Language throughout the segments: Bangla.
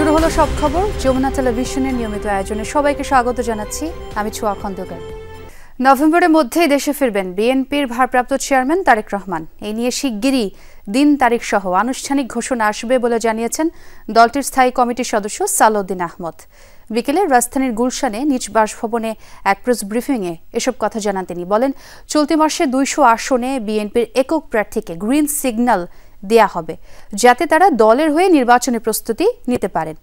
শুরু হলো সব খবর যমুনা টেলিভিশনের নিয়মিত আয়োজনে সবাইকে স্বাগত জানাচ্ছি আমি ছোঁয়া খন্দকার। নভেম্বরের মধ্যেই দেশে ফিরবেন বিএনপির ভারপ্রাপ্ত চেয়ারম্যান তারেক রহমান। এই নিয়ে শিগগিরই দিন তারিখ সহ আনুষ্ঠানিক ঘোষণা আসবে বলে জানিয়েছেন দলটির স্থায়ী কমিটির সদস্য সালাউদ্দিন আহমদ। বিকেলে রাজধানীর গুলশানে নিজ বাসভবনে এক প্রেস ব্রিফিংয়ে এসব কথা জানান তিনি। বলেন, চলতি মাসে 200 আসনে বিএনপির একক প্রার্থীকে গ্রিন সিগন্যাল দেয়া হবে যাতে তারা দলের হয়ে নির্বাচনী প্রস্তুতি নিতে পারেন।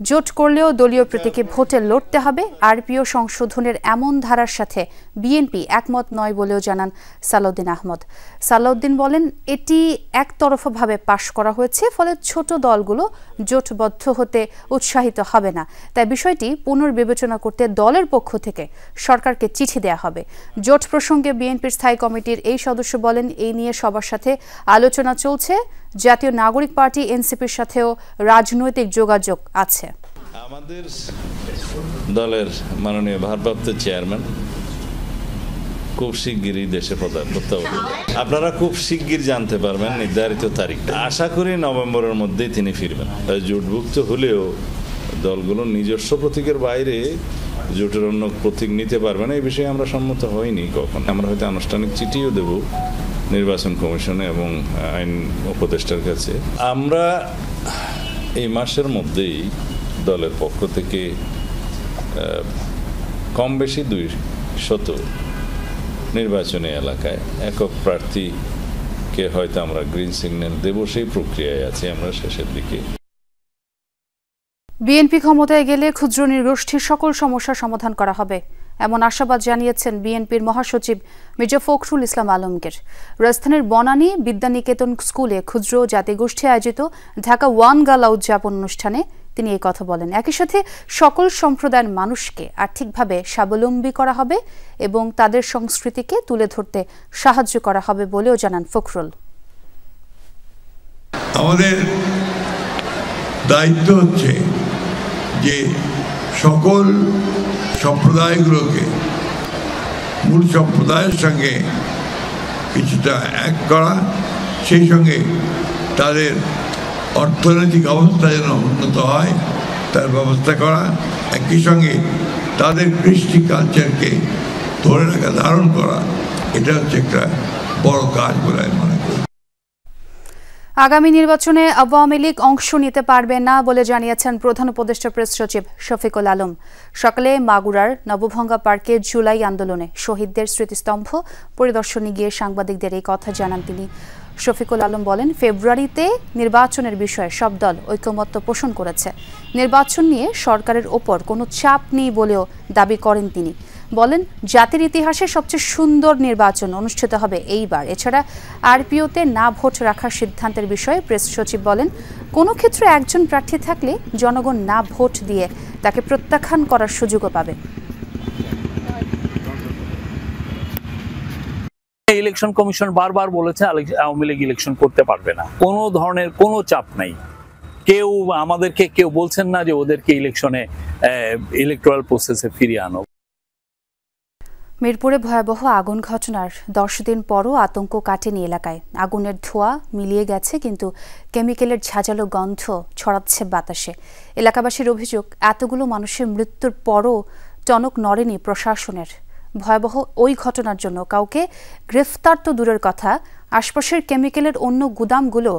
জোট করলেও দলীয় প্রতীকে ভোটে লড়তে হবে। আরপিও সংশোধনের এমন ধারার সাথে বিএনপি একমত নয় বলেও জানান সালাউদ্দিন আহমদ। সালাউদ্দিন বলেন, এটি একতরফাভাবে পাশ করা হয়েছে, ফলে ছোট দলগুলো জোটবদ্ধ হতে উৎসাহিত হবে না। তাই বিষয়টি পুনর্বিবেচনা করতে দলের পক্ষ থেকে সরকারকে চিঠি দেয়া হবে। জোট প্রসঙ্গে বিএনপির স্থায়ী কমিটির এই সদস্য বলেন, এই নিয়ে সবার সাথে আলোচনা চলছে। জাতীয় নাগরিক পার্টি এনসিপির সাথেও রাজনৈতিক যোগাযোগ আছে। আমাদের দলের মাননীয় ভারপ্রাপ্ত চেয়ারম্যান খুব শিগগিরই দেশে প্রত্যাবর্তন। আপনারা খুব শিগগির জানতে পারবেন নির্ধারিত তারিখ। আশা করি নভেম্বরের মধ্যেই তিনি ফিরবেন। জোটভুক্ত হলেও দলগুলো নিজস্ব প্রতীকের বাইরে জোটের অন্য প্রতীক নিতে পারবে না, এই বিষয়ে আমরা সম্মত হইনি কখন। আমরা হয়তো আনুষ্ঠানিক চিঠিও দেব নির্বাচন কমিশনে এবং আইন উপদেষ্টার কাছে। আমরা এই মাসের মধ্যেই দলের পক্ষ থেকে কম বেশি 200 নির্বাচনী এলাকায় একক প্রার্থীকে হয়তো আমরা গ্রিন সিগন্যাল দেব, সেই প্রক্রিয়ায় আছে, আমরা শেষের দিকে। বিএনপি ক্ষমতায় গেলে ক্ষুদ্র নৃগোষ্ঠীর সকল সমস্যার সমাধান করা হবে, এমন আশাবাদ জানিয়েছেন বিএনপির মহাসচিব মির্জা ফখরুল ইসলাম আলমগীর। রাজধানীর বনানী বিদ্যানিকেতন স্কুলে ক্ষুদ্র জাতিগোষ্ঠী আয়োজিত ঢাকা ওয়ান গালা উদযাপন অনুষ্ঠানে তিনি এই কথা বলেন। একই সাথে সকল সম্প্রদায়ের মানুষকে আর্থিকভাবে স্বাবলম্বী করা হবে এবং তাদের সংস্কৃতিকে তুলে ধরতে সাহায্য করা হবে বলেও জানান ফখরুল। আমাদের দায়িত্ব হচ্ছে যে সকল সম্প্রদায়গুলোকে মূল সম্প্রদায়ের সঙ্গে কিছুটা এক করা, সেই সঙ্গে তাদের অর্থনৈতিক অবস্থা যেন উন্নত হয় তার ব্যবস্থা করা, একই সঙ্গে তাদের কৃষ্টি কালচারকে ধরে রাখা, ধারণ করা, এটা হচ্ছে একটা বড় কাজ বলে আমি মনে করি। আগামী নির্বাচনে আওয়ামী লীগ অংশ নিতে পারবে না বলে জানিয়েছেন প্রধান উপদেষ্টা প্রেস সচিব শফিকুল আলম। সকালে মাগুরার নবভঙ্গা পার্কে জুলাই আন্দোলনে শহীদদের স্মৃতিস্তম্ভ পরিদর্শনে গিয়ে সাংবাদিকদের এই কথা জানান তিনি। শফিকুল আলম বলেন, ফেব্রুয়ারিতে নির্বাচনের বিষয়ে সব দল ঐকমত্য পোষণ করেছে। নির্বাচন নিয়ে সরকারের ওপর কোনো চাপ নেই বলেও দাবি করেন তিনি। বলেন, জাতির ইতিহাসে সবচেয়ে সুন্দর নির্বাচন অনুষ্ঠিত হবে এইবার। এছাড়া আরপিওতে না ভোট রাখার সিদ্ধান্তের বিষয়ে প্রেস সচিব বলেন, কোনো ক্ষেত্রে একজন প্রার্থী থাকলে জনগণ না ভোট দিয়ে তাকে প্রত্যাখ্যান করার সুযোগও পাবে। ইলেকশন কমিশন বারবার বলেছে আওয়ামী লীগ ইলেকশন করতে পারবে না, কোনো ধরনের কোনো চাপ নাই। কেউ বলছেন না যে ওদেরকে ইলেকশনে ইলেকটোরাল প্রসেসে ফিরিয়ে আনো। মিরপুরে ভয়াবহ আগুন ঘটনার 10 দিন পরও আতঙ্ক কাটেনি এলাকায়। আগুনের ধোঁয়া মিলিয়ে গেছে, কিন্তু কেমিক্যালের ঝাঁঝালো গন্ধ ছড়াচ্ছে বাতাসে। এলাকাবাসীর অভিযোগ, এতগুলো মানুষের মৃত্যুর পরও টনক নড়েনি প্রশাসনের। ভয়াবহ ওই ঘটনার জন্য কাউকে গ্রেফতার তো দূরের কথা, আশপাশের কেমিক্যালের অন্য গুদামগুলো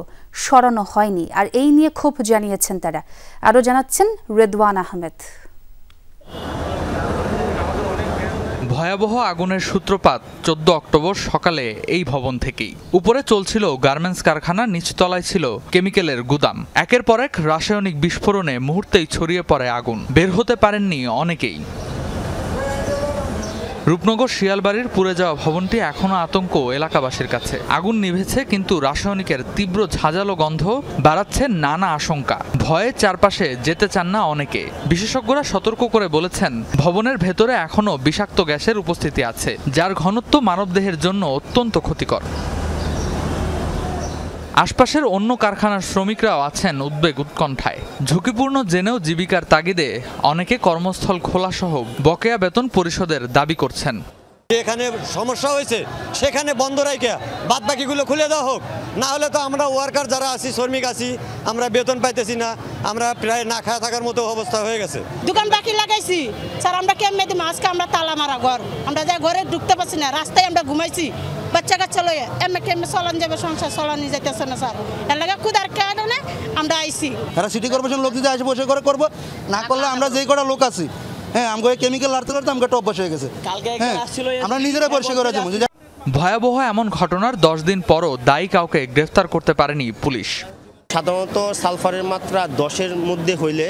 সরানো হয়নি। আর এই নিয়ে ক্ষোভ জানিয়েছেন তারা। আরও জানাচ্ছেন রেদওয়ান আহমেদ। ভয়াবহ আগুনের সূত্রপাত 14 অক্টোবর সকালে এই ভবন থেকেই। উপরে চলছিল গার্মেন্টস কারখানা, নিচতলায় ছিল কেমিক্যালের গুদাম। একের পর এক রাসায়নিক বিস্ফোরণে মুহূর্তেই ছড়িয়ে পড়ে আগুন। বের হতে পারেননি অনেকেই। রূপনগর শিয়ালবাড়ির পুড়ে যাওয়া ভবনটি এখনো আতঙ্ক এলাকাবাসীর কাছে। আগুন নিভেছে, কিন্তু রাসায়নিকের তীব্র ঝাঁঝালো গন্ধ বাড়াচ্ছে নানা আশঙ্কা। ভয়ে চারপাশে যেতে চান না অনেকে। বিশেষজ্ঞরা সতর্ক করে বলেছেন, ভবনের ভেতরে এখনো বিষাক্ত গ্যাসের উপস্থিতি আছে, যার ঘনত্ব মানবদেহের জন্য অত্যন্ত ক্ষতিকর। আশপাশের অন্য কারখানার শ্রমিকরাও আছেন উদ্বেগ উৎকণ্ঠায়। ঝুঁকিপূর্ণ জেনেও জীবিকার তাগিদে অনেকে কর্মস্থল খোলাসহ বকেয়া বেতন পরিশোধের দাবি করছেন। যেখানে সমস্যা হয়েছে সেখানে বন্ধ রাখে বাদ বাকিগুলো খুলে দেওয়া হোক, না হলে তো আমরা ওয়ার্কার যারা আছি, শ্রমিক আছি, আমরা বেতন পাইতেছি না, আমরা প্রায় না খাওয়া থাকার মতো অবস্থা হয়ে গেছে। দোকান বাকি লাগাইছি স্যার, আমরা কেমনে দিই, আজকে আমরা তালা মারা ঘর, আমরা যা ঘরে ঢুকতে পারছি না, রাস্তায় আমরা ঘুমাইছি, বাচ্চা কাচ্চা লয়ে এমনি কেমনে চলান যাবে, সংসার চলানি যাইতেছে না স্যার, এর লাগে ক্ষুধার কারণে আমরা আইছি। তারা সিটি কর্পোরেশন লোক দিতে আসে বসে করে করবো, না করলে আমরা যেই কটা লোক আছি, হ্যাঁ আমাকে কেমিক্যাল লাড়তে লাড়তে আমাকে টপ বসে গেছে, আমরা নিজেরা পরিষ্কার করে যাবো। ভয়াবহ এমন ঘটনার 10 দিন পরও দায়ী কাউকে গ্রেফতার করতে পারেনি পুলিশ। সাধারণত সালফারের মাত্রা 10-এর মধ্যে হইলে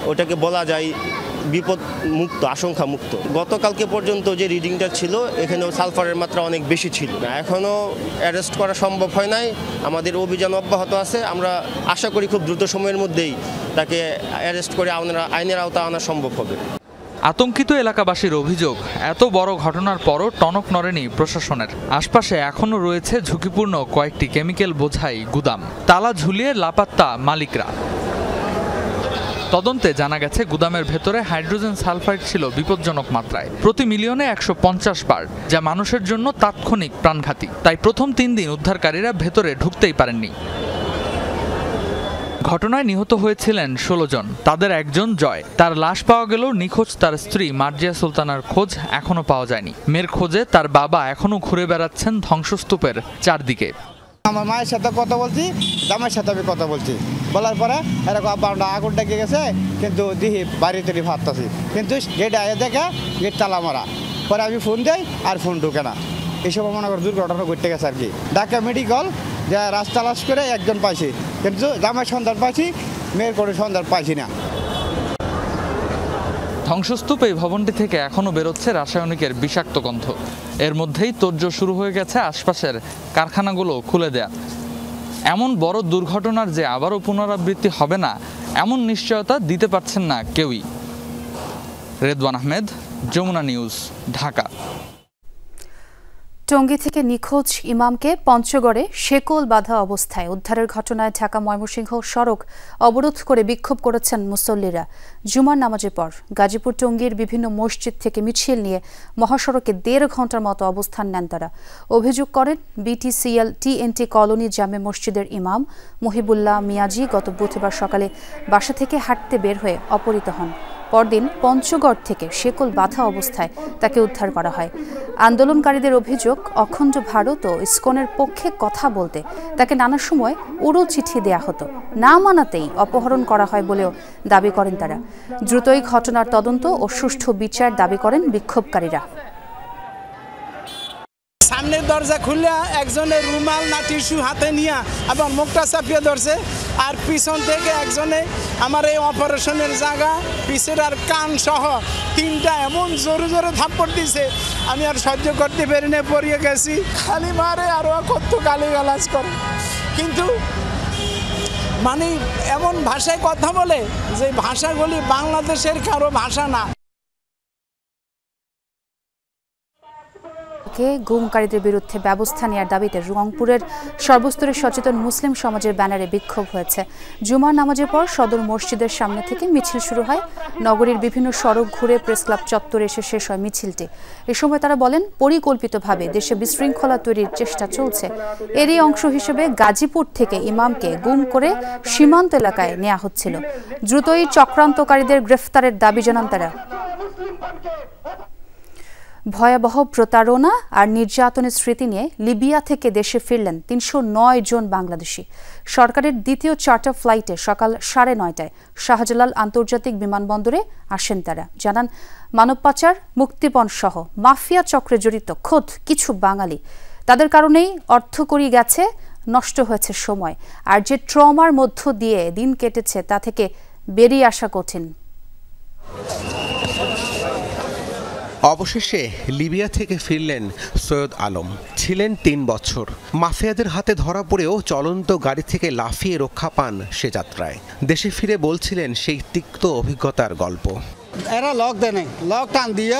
ওটাকে বলা যায় বিপদ মুক্ত, আশঙ্কা মুক্ত। গতকালকে পর্যন্ত যে রিডিংটা ছিল এখানেও সালফারের মাত্রা অনেক বেশি ছিল, এখনও অ্যারেস্ট করা সম্ভব হয় নাই। আমাদের অভিযান অব্যাহত আছে, আমরা আশা করি খুব দ্রুত সময়ের মধ্যেই তাকে অ্যারেস্ট করে আইনের আওতা আনা সম্ভব হবে। আতঙ্কিত এলাকাবাসীর অভিযোগ, এত বড় ঘটনার পরও টনক নড়েনি প্রশাসনের। আশপাশে এখনও রয়েছে ঝুঁকিপূর্ণ কয়েকটি কেমিক্যাল বোঝাই গুদাম, তালা ঝুলিয়ে লাপাত্তা মালিকরা। তদন্তে জানা গেছে গুদামের ভেতরে হাইড্রোজেন সালফাইড ছিল বিপজ্জনক মাত্রায়, প্রতি মিলিয়নে 150 পার্ট, যা মানুষের জন্য তাৎক্ষণিক প্রাণঘাতী। তাই প্রথম 3 দিন উদ্ধারকারীরা ভেতরে ঢুকতেই পারেননি। ঘটনায় নিহত হয়েছিলেন 16 জন, তাদের একজন জয়। তার লাশ পাওয়া গেলেও নিখোঁজ তার স্ত্রী মার্জিয়া সুলতানার খোঁজ এখনো পাওয়া যায়নি। মেয়ের খোঁজে তার বাবা এখনো ঘুরে বেড়াচ্ছেন ধ্বংসস্তূপের চারদিকে। আমার মায়ের সাথে কথা বলছি, জামাইয়ের সাথে আমি কথা বলছি, বলার পরে এরকম আপনার আগুন ডেকে গেছে, কিন্তু দিহি বাড়িতে ভাবতেছি, কিন্তু গেট আয়ে দেখে গেট তালা মারা। পরে আমি ফোন দেই আর ফোন ঢুকে না। এইসব মনে করি দুর্ঘটনা ঘটতে গেছে আর কি। ঢাকা মেডিকেল যা রাস্তা লাশ করে একজন পাইছি, কিন্তু জামাইয়ের সন্ধান পাইছি, মেয়ের কোনো সন্ধান পাইছি না। ধ্বংসস্তূপ এই ভবনটি থেকে এখনো বেরোচ্ছে রাসায়নিকের বিষাক্ত গন্ধ। এর মধ্যেই তোড়জোড় শুরু হয়ে গেছে আশপাশের কারখানাগুলো খুলে দেয়া। এমন বড় দুর্ঘটনার যে আবারও পুনরাবৃত্তি হবে না, এমন নিশ্চয়তা দিতে পারছেন না কেউই। রেদওয়ান আহমেদ, যমুনা নিউজ, ঢাকা। টঙ্গী থেকে নিখোঁজ ইমামকে পঞ্চগড়ে শেকল বাঁধা অবস্থায় উদ্ধারের ঘটনায় ঢাকা ময়মনসিংহ সড়ক অবরোধ করে বিক্ষোভ করেছেন মুসল্লিরা। জুমার নামাজের পর গাজীপুর টঙ্গীর বিভিন্ন মসজিদ থেকে মিছিল নিয়ে মহাসড়কে 1.5 ঘন্টার মতো অবস্থান নেন তারা। অভিযোগ করেন BTCL TNT কলোনি জামে মসজিদের ইমাম মহিবুল্লাহ মিয়াজি গত বুধবার সকালে বাসা থেকে হাঁটতে বের হয়ে অপহৃত হন। পরদিন পঞ্চগড় থেকে শেকল বাঁধা অবস্থায় তাকে উদ্ধার করা হয়। আন্দোলনকারীদের অভিযোগ, অখণ্ড ভারত ও ইসকনের পক্ষে কথা বলতে তাকে নানা সময় উড়ো চিঠি দেয়া হতো, না মানাতেই অপহরণ করা হয় বলেও দাবি করেন তারা। দ্রুতই ঘটনার তদন্ত ও সুষ্ঠু বিচার দাবি করেন বিক্ষোভকারীরা। সামনের দরজা খুলে একজনের রুমাল না টিস্যু হাতে নিয়ে এবং মুখটা চাপিয়ে ধরছে, আর পিছন থেকে একজনে আমার এই অপারেশনের জায়গা পিছের আর কান সহ 3টা এমন জোরে জোরে থাপ্পড় দিছে, আমি আর সহ্য করতে পারি না, পড়িয়ে গেছি। খালি মারে আরও কত গালিগালাজ করে, কিন্তু মানে এমন ভাষায় কথা বলে যে ভাষাগুলি বাংলাদেশের কারো ভাষা না। গুমকারীদের বিরুদ্ধে ব্যবস্থা নেওয়ার দাবিতে রংপুরের সর্বস্তরের সচেতন মুসলিম সমাজের ব্যানারে বিক্ষোভ হয়েছে। জুমার নামাজের পর সদর মসজিদের সামনে থেকে মিছিল শুরু হয়। নগরীর বিভিন্ন সড়ক ঘুরে প্রেসক্লাব চত্বরে এসে শেষ হয় মিছিলটি। এ সময় তারা বলেন, পরিকল্পিতভাবে দেশে বিশৃঙ্খলা তৈরির চেষ্টা চলছে। এরই অংশ হিসেবে গাজীপুর থেকে ইমামকে গুম করে সীমান্ত এলাকায় নেওয়া হচ্ছিল। দ্রুতই চক্রান্তকারীদের গ্রেফতারের দাবি জানান তারা। ভয়াবহ প্রতারণা আর নির্যাতনের স্মৃতি নিয়ে লিবিয়া থেকে দেশে ফিরলেন 309 জন বাংলাদেশি। সরকারের দ্বিতীয় চার্টার ফ্লাইটে সকাল 9:30টায় শাহজালাল আন্তর্জাতিক বিমানবন্দরে আসেন তারা। জানান, মানব পাচার, মুক্তিপণ সহ মাফিয়া চক্রে জড়িত খোদ কিছু বাঙালি। তাদের কারণেই অর্থকড়ি গেছে, নষ্ট হয়েছে সময়, আর যে ট্রমার মধ্য দিয়ে দিন কেটেছে তা থেকে বেরিয়ে আসা কঠিন। অবশেষে লিবিয়া থেকে ফিরলেন সৈয়দ আলম। ছিলেন 3 বছর। মাফিয়াদের হাতে ধরা পড়েও চলন্ত গাড়ি থেকে লাফিয়ে রক্ষা পান সে যাত্রায়। দেশে ফিরে বলছিলেন সেই তিক্ত অভিজ্ঞতার গল্প। এরা লক দেয় নাই, লক টান দিয়ে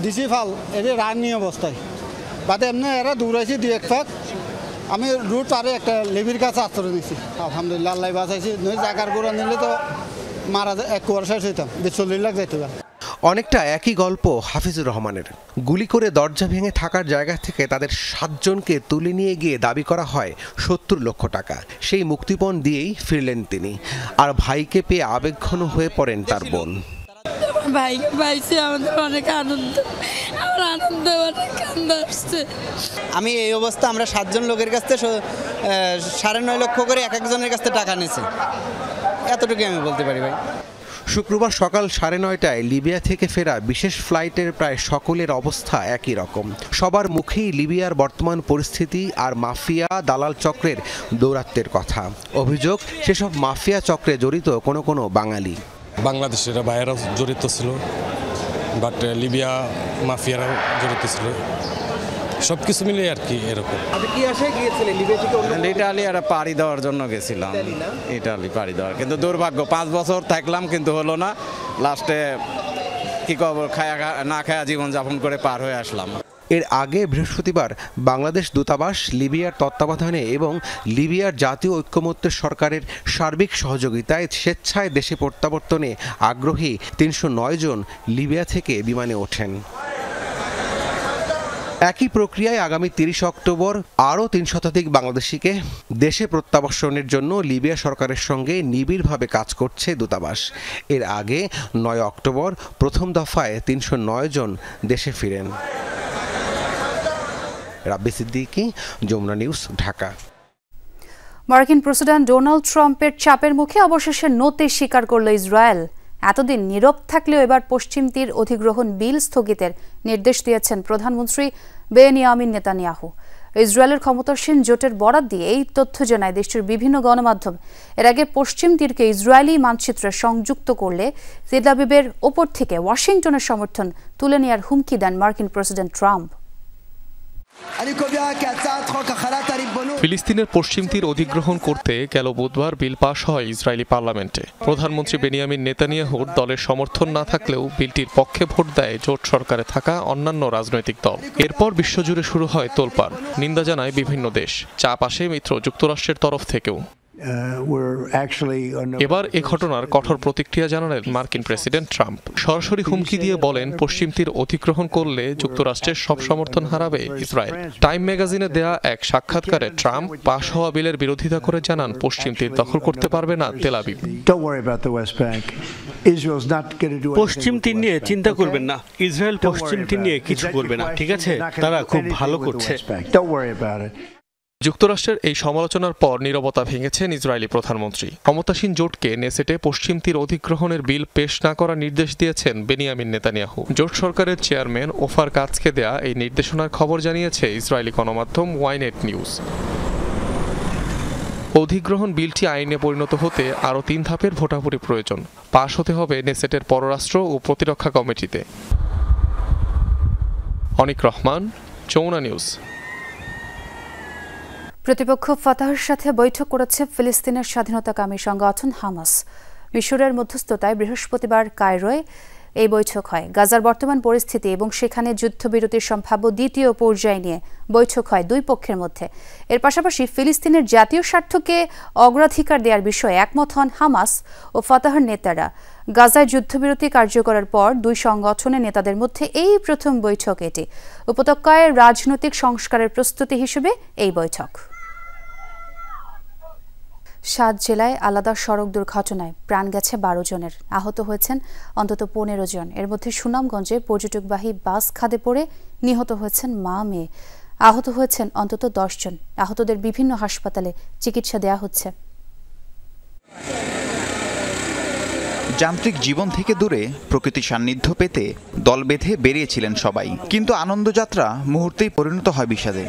দিছি ফাল এর রানি অবস্থায় বাদে এমনি এরা দৌড়াইছি 2-1 পাক। আমি রুট পারে একটা লেবির কাছে আশ্রয় নিয়েছি। আলহামদুলিল্লাহ আল্লাহ বাঁচাইছি। নই জায়গার গোড়া নিলে তো মারা 1 কোয়ার শেষ হইতাম, 40 লাখ যাইতে। অনেকটা একই গল্প হাফিজুর রহমানের। গুলি করে দরজা ভেঙে থাকার জায়গা থেকে তাদের 7 জনকে তুলে নিয়ে গিয়ে দাবি করা হয় 70 লক্ষ টাকা। সেই মুক্তিপণ দিয়েই ফিরলেন তিনি। আর ভাইকে পেয়ে আবেগঘন হয়ে পড়েন তার বোন। ভাইকে পাইছি, আমাদের অনেক আনন্দ, আমার আনন্দ অনেক কান্দ আসছে। আমি এই অবস্থা, আমরা 7 জন লোকের কাছ থেকে 9.5 লক্ষ করে এক একজনের কাছ থেকে টাকা নিয়েছি, এতটুকু আমি বলতে পারি ভাই। শুক্রবার সকাল 9:30টায় লিবিয়া থেকে ফেরা বিশেষ ফ্লাইটের প্রায় সকলের অবস্থা একই রকম। সবার মুখেই লিবিয়ার বর্তমান পরিস্থিতি আর মাফিয়া দালাল চক্রের দৌরাত্ম্যের কথা। অভিযোগ, সেসব মাফিয়া চক্রে জড়িত কোনো বাঙালি। বাংলাদেশের বাইরেও জড়িত ছিল, বাট লিবিয়া মাফিয়ারাও জড়িত ছিল, সব কিছু মিলে আর কি এরকম। ইটালি আর পাড়ি দেওয়ার জন্য গেছিলাম, ইটালি পাড়ি দেওয়ার, কিন্তু দুর্ভাগ্য 5 বছর থাকলাম কিন্তু হলো না। লাস্টে কি খবর, না খায়া জীবনযাপন করে পার হয়ে আসলাম। এর আগে বৃহস্পতিবার বাংলাদেশ দূতাবাস লিবিয়ার তত্ত্বাবধানে এবং লিবিয়ার জাতীয় ঐক্যমত্যের সরকারের সার্বিক সহযোগিতায় স্বেচ্ছায় দেশে প্রত্যাবর্তনে আগ্রহী 309 জন লিবিয়া থেকে বিমানে ওঠেন। একই প্রক্রিয়ায় আগামী 30 অক্টোবর আরও 3 শতাধিক বাংলাদেশিকে দেশে প্রত্যাবর্তনের জন্য লিবিয়া সরকারের সঙ্গে নিবিড়ভাবে কাজ করছে দূতাবাস। এর আগে 9 অক্টোবর প্রথম দফায় 309 জন দেশে ফিরেন। রাব্বি সিদ্দিকী, যমুনা নিউজ, ঢাকা। মার্কিন প্রেসিডেন্ট ডোনাল্ড ট্রাম্পের চাপের মুখে অবশেষে নতি স্বীকার করল ইসরায়েল। এতদিন নীরব থাকলেও এবার পশ্চিম তীর অধিগ্রহণ বিল স্থগিতের নির্দেশ দিয়েছেন প্রধানমন্ত্রী বেনিয়ামিন নেতানিয়াহু। ইসরায়েলের ক্ষমতাসীন জোটের বরাত দিয়ে এই তথ্য জানায় দেশটির বিভিন্ন গণমাধ্যম। এর আগে পশ্চিম তীরকে ইসরায়েলি মানচিত্রে সংযুক্ত করলে তেল আবিবের ওপর থেকে ওয়াশিংটনের সমর্থন তুলে নেওয়ার হুমকি দেন মার্কিন প্রেসিডেন্ট ট্রাম্প। ফিলিস্তিনের পশ্চিম তীর অধিগ্রহণ করতে গেল বুধবার বিল পাশ হয় ইসরায়েলি পার্লামেন্টে। প্রধানমন্ত্রী বেনিয়ামিন নেতানিয়াহুর দলের সমর্থন না থাকলেও বিলটির পক্ষে ভোট দেয় জোট সরকারে থাকা অন্যান্য রাজনৈতিক দল। এরপর বিশ্বজুড়ে শুরু হয় তোলপাড়, নিন্দা জানায় বিভিন্ন দেশ, চাপ আসে মিত্র যুক্তরাষ্ট্রের তরফ থেকেও। এবার এ ঘটনার কঠোর প্রতিক্রিয়া জানালেন মার্কিন প্রেসিডেন্ট ট্রাম্প। সরাসরি হুমকি দিয়ে বলেন, পশ্চিম তীর অতিক্রমণ করলে যুক্তরাষ্ট্রের সব সমর্থন হারাবে ইসরায়েল। টাইম ম্যাগাজিনে দেয়া এক সাক্ষাৎকারে ট্রাম্প পাশ হওয়া বিলের বিরোধিতা করে জানান, পশ্চিম তীর দখল করতে পারবে না তেল আবিব। পশ্চিম তীর নিয়ে চিন্তা করবেন না, ইসরায়েল পশ্চিম তীর নিয়ে কিছু করবে না, ঠিক আছে? তারা খুব ভালো করছে। যুক্তরাষ্ট্রের এই সমালোচনার পর নীরবতা ভেঙেছেন ইসরায়েলি প্রধানমন্ত্রী। ক্ষমতাসীন জোটকে নেসেটে পশ্চিম তীর অধিগ্রহণের বিল পেশ না করার নির্দেশ দিয়েছেন বেনিয়ামিন নেতানিয়াহু। জোট সরকারের চেয়ারম্যান ওফার কাৎজকে দেয়া এই নির্দেশনার খবর জানিয়েছে ইসরায়েলি গণমাধ্যম ওয়াইনেট নিউজ। অধিগ্রহণ বিলটি আইনে পরিণত হতে আরও 3 ধাপের ভোটাভুটি প্রয়োজন। পাশ হতে হবে নেসেটের পররাষ্ট্র ও প্রতিরক্ষা কমিটিতে। অনিক রহমান, যমুনা নিউজ। প্রতিপক্ষ ফাতাহের সাথে বৈঠক করেছে ফিলিস্তিনের স্বাধীনতাকামী সংগঠন হামাস। মিশরের মধ্যস্থতায় বৃহস্পতিবার কায়রোয় এই বৈঠক হয়। গাজার বর্তমান পরিস্থিতি এবং সেখানে যুদ্ধবিরতির সম্ভাব্য দ্বিতীয় পর্যায় নিয়ে বৈঠক হয় 2 পক্ষের মধ্যে। এর পাশাপাশি ফিলিস্তিনের জাতীয় স্বার্থকে অগ্রাধিকার দেওয়ার বিষয়ে একমত হন হামাস ও ফাতাহের নেতারা। গাজায় যুদ্ধবিরতি কার্যকরের পর 2 সংগঠনের নেতাদের মধ্যে এই প্রথম বৈঠক এটি। উপত্যকায় রাজনৈতিক সংস্কারের প্রস্তুতি হিসেবে এই বৈঠক। 7 জেলায় আলাদা সড়ক দুর্ঘটনায় প্রাণ গেছে 12 জনের, আহত হয়েছেন অন্তত 15 জন। এর মধ্যে সুনামগঞ্জে পর্যটকবাহী বাস খাদে পড়ে নিহত হয়েছেন মা মেয়ে, আহত হয়েছেন অন্তত 10 জন। আহতদের বিভিন্ন হাসপাতালে চিকিৎসা দেয়া হচ্ছে। যান্ত্রিক জীবন থেকে দূরে প্রকৃতির সান্নিধ্য পেতে দল বেঁধে বেরিয়েছিলেন সবাই, কিন্তু আনন্দযাত্রা মুহূর্তেই পরিণত হয় বিষাদে।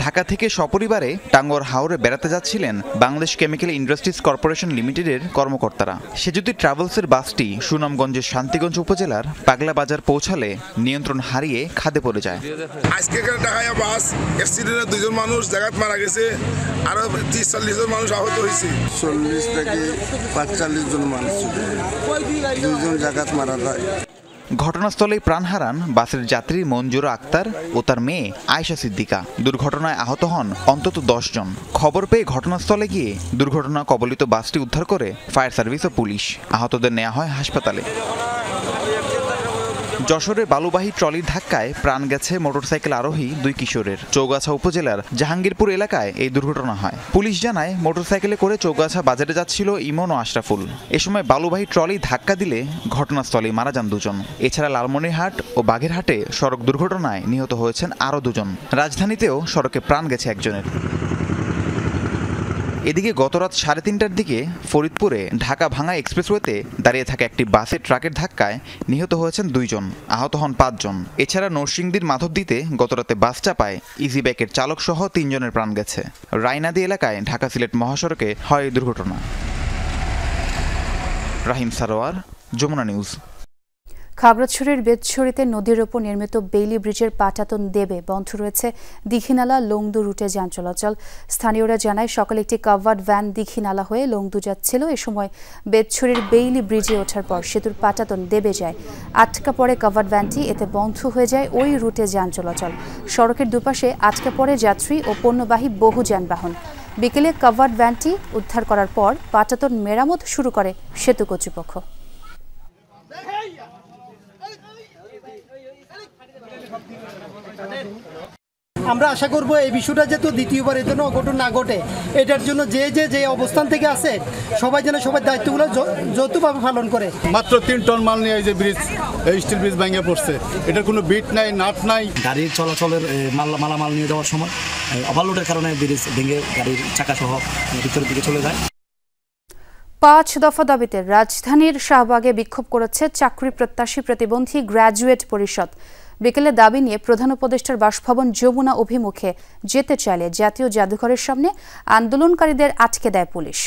ঢাকা থেকে সপরিবারে টাঙ্গর হাওরে বেড়াতে যাচ্ছিলেন বাংলাদেশ কেমিক্যাল ইন্ডাস্ট্রিজ কর্পোরেশন লিমিটেডের কর্মকর্তারা। সেজুতি ট্রাভেলসের বাসটি সুনামগঞ্জের শান্তিগঞ্জ উপজেলার পাগলা বাজার পৌঁছালে নিয়ন্ত্রণ হারিয়ে খাদে পড়ে যায়। আজকে ঢাকায় বাস অ্যাক্সিডেন্টে 2 জন মানুষ জায়গায় মারা গেছে, আরো 30-40 জন মানুষ আহত হয়েছে। 40 থেকে 45 জন মানুষ, 2 জন জায়গায় মারা যায়। ঘটনাস্থলেই প্রাণ হারান বাসের যাত্রী মঞ্জুরা আক্তার ও তার মেয়ে আয়েশা সিদ্দিকা। দুর্ঘটনায় আহত হন অন্তত 10 জন। খবর পেয়ে ঘটনাস্থলে গিয়ে দুর্ঘটনা কবলিত বাসটি উদ্ধার করে ফায়ার সার্ভিস ও পুলিশ। আহতদের নেওয়া হয় হাসপাতালে। যশোরে বালুবাহী ট্রলির ধাক্কায় প্রাণ গেছে মোটরসাইকেল আরোহী 2 কিশোরের। চৌগাছা উপজেলার জাহাঙ্গীরপুর এলাকায় এই দুর্ঘটনা হয়। পুলিশ জানায়, মোটরসাইকেলে করে চৌগাছা বাজারে যাচ্ছিল ইমন ও আশরাফুল। এ সময় বালুবাহী ট্রলি ধাক্কা দিলে ঘটনাস্থলেই মারা যান 2 জন। এছাড়া লালমনিরহাট ও বাগেরহাটে সড়ক দুর্ঘটনায় নিহত হয়েছেন আরও 2 জন। রাজধানীতেও সড়কে প্রাণ গেছে একজনের। এদিকে গতরাত 3:30টার দিকে ফরিদপুরে ঢাকা ভাঙা এক্সপ্রেসওয়েতে দাঁড়িয়ে থাকা একটি বাসে ট্রাকের ধাক্কায় নিহত হয়েছেন 2 জন, আহত হন 5 জন। এছাড়া নরসিংদীর মাধবদীতে গতরাতে বাস চাপায় ইজি বাইকের চালক সহ 3 জনের প্রাণ গেছে। রায়নাদি এলাকায় ঢাকা সিলেট মহাসড়কে হয় এই দুর্ঘটনা। রাহিম সারোয়ার, যমুনা নিউজ। খাগড়াছড়ির বেতছড়িতে নদীর ওপর নির্মিত বেইলি ব্রিজের পাটাতন দেবে বন্ধ রয়েছে দীঘিনালা লংদু রুটে যান চলাচল। স্থানীয়রা জানায়, সকালে একটি কাভার্ড ভ্যান দীঘিনালা হয়ে লংদু যাচ্ছিল। এ সময় বেতছড়ির বেইলি ব্রিজে ওঠার পর সেতুর পাটাতন দেবে যায়, আটকা পড়ে কাভার্ড ভ্যানটি। এতে বন্ধ হয়ে যায় ওই রুটে যান চলাচল। সড়কের দুপাশে আটকা পড়ে যাত্রী ও পণ্যবাহী বহু যানবাহন। বিকেলে কাভার্ড ভ্যানটি উদ্ধার করার পর পাটাতন মেরামত শুরু করে সেতু কর্তৃপক্ষ। আমরা আশা করব এই বিষয়টা যেহেতু দ্বিতীয়বার এর জন্য অঘটন না ঘটে, এটার জন্য যে অবস্থান থেকে আছে সবাই যেন সবার দায়িত্বগুলো যৌথভাবে পালন করে। মাত্র 3 টন মাল নিয়ে এই যে ব্রিজ, এই স্টিল ব্রিজ ভেঙে পড়ছে। এটার কোনো বিট নাই, নাট নাই। গাড়ির চলাচলের মালামাল নিয়ে যাওয়ার সময় ওভারলোডের কারণে ব্রিজ ভেঙে গাড়ির চাকা সহ ভিতরের দিকে চলে যায়। 5 দফা দাবিতে রাজধানীর শাহবাগে বিক্ষোভ করেছে চাকরি প্রত্যাশী প্রতিবন্ধী গ্র্যাজুয়েট পরিষদ। বিকেলে দাবি নিয়ে প্রধান উপদেষ্টার বাসভবন যমুনা অভিমুখে যেতে চাইলে জাতীয় জাদুঘরের সামনে আন্দোলনকারীদের আটকে দেয় পুলিশ।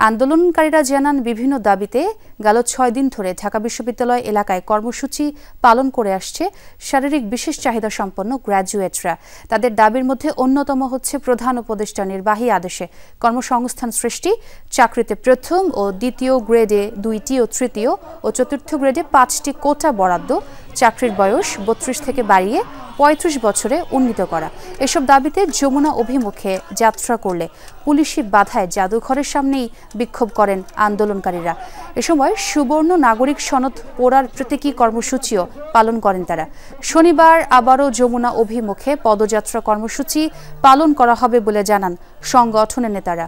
আন্দোলনকারীরা জানান, বিভিন্ন দাবিতে গেল 6 দিন ধরে ঢাকা বিশ্ববিদ্যালয় এলাকায় কর্মসূচি পালন করে আসছে শারীরিক বিশেষ চাহিদা সম্পন্ন গ্র্যাজুয়েটরা। তাদের দাবির মধ্যে অন্যতম হচ্ছে প্রধান উপদেষ্টার নির্বাহী আদেশে কর্মসংস্থান সৃষ্টি, চাকরিতে প্রথম ও দ্বিতীয় গ্রেডে 2টি ও তৃতীয় ও চতুর্থ গ্রেডে 5টি কোটা বরাদ্দ, চাকরির বয়স 32 থেকে বাড়িয়ে 35 বছরে উন্নীত করা। এসব দাবিতে যমুনা অভিমুখে যাত্রা করলে পুলিশি বাধায় জাদুঘরের সামনেই বিক্ষোভ করেন আন্দোলনকারীরা। এ সময় সুবর্ণ নাগরিক সনদ পড়ার প্রতীকী কর্মসূচিও পালন করেন তারা। শনিবার আবারও যমুনা অভিমুখে পদযাত্রা কর্মসূচি পালন করা হবে বলে জানান সংগঠনের নেতারা।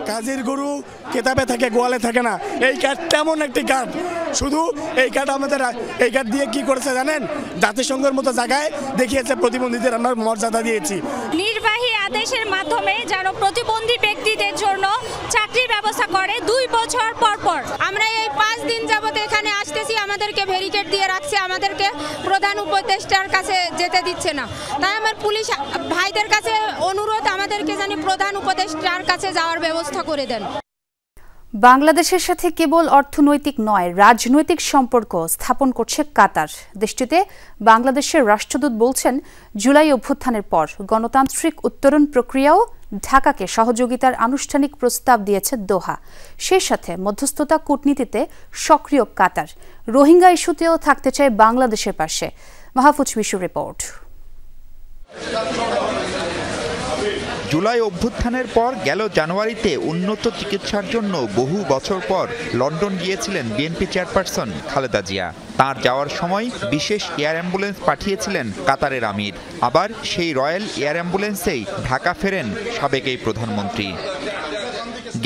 কাজের গরু কেতাবে থাকে, গোয়ালে থাকে না। এই কার্ড তেমন একটি কার্ড, শুধু এই কার্ড আমাদের, এই কার্ড দিয়ে কি করেছে জানেন? জাতিসংঘের মতো জায়গায় দেখিয়েছে প্রতিবন্ধীদের আমরা মর্যাদা দিয়েছি। নির্বাহী আদেশের মাধ্যমে যেন প্রতিবন্ধী ব্যক্তিদের জন্য চাকরির ব্যবস্থা করে 2 বছর পর পর। আমরা এই 5 দিন যাবত এখানে আসতেছি, আমাদেরকে ব্যারিকেড দিয়ে রাখছে, আমাদেরকে প্রধান উপদেষ্টার কাছে যেতে দিচ্ছে না। তাই আমার পুলিশ ভাইদের কাছে অনুরোধ, আমাদেরকে জানি প্রধান উপদেষ্টার কাছে যাওয়ার ব্যবস্থা করে দেন। বাংলাদেশের সাথে কেবল অর্থনৈতিক নয়, রাজনৈতিক সম্পর্ক স্থাপন করছে কাতার। দেশটিতে বাংলাদেশের রাষ্ট্রদূত বলছেন, জুলাই অভ্যুত্থানের পর গণতান্ত্রিক উত্তরণ প্রক্রিয়াও ঢাকাকে সহযোগিতার আনুষ্ঠানিক প্রস্তাব দিয়েছে দোহা। সেই সাথে মধ্যস্থতা কূটনীতিতে সক্রিয় কাতার। রোহিঙ্গা ইস্যুতেও থাকতে চায় বাংলাদেশের পাশে। মাহফুজ বিশুর রিপোর্ট। জুলাই অভ্যুত্থানের পর গেল জানুয়ারিতে উন্নত চিকিৎসার জন্য বহু বছর পর লন্ডন গিয়েছিলেন বিএনপি চেয়ারপারসন খালেদা জিয়া। তার যাওয়ার সময় বিশেষ এয়ার অ্যাম্বুলেন্স পাঠিয়েছিলেন কাতারের আমির। আবার সেই রয়্যাল এয়ার অ্যাম্বুলেন্সেই ঢাকা ফেরেন সাবেক এই প্রধানমন্ত্রী।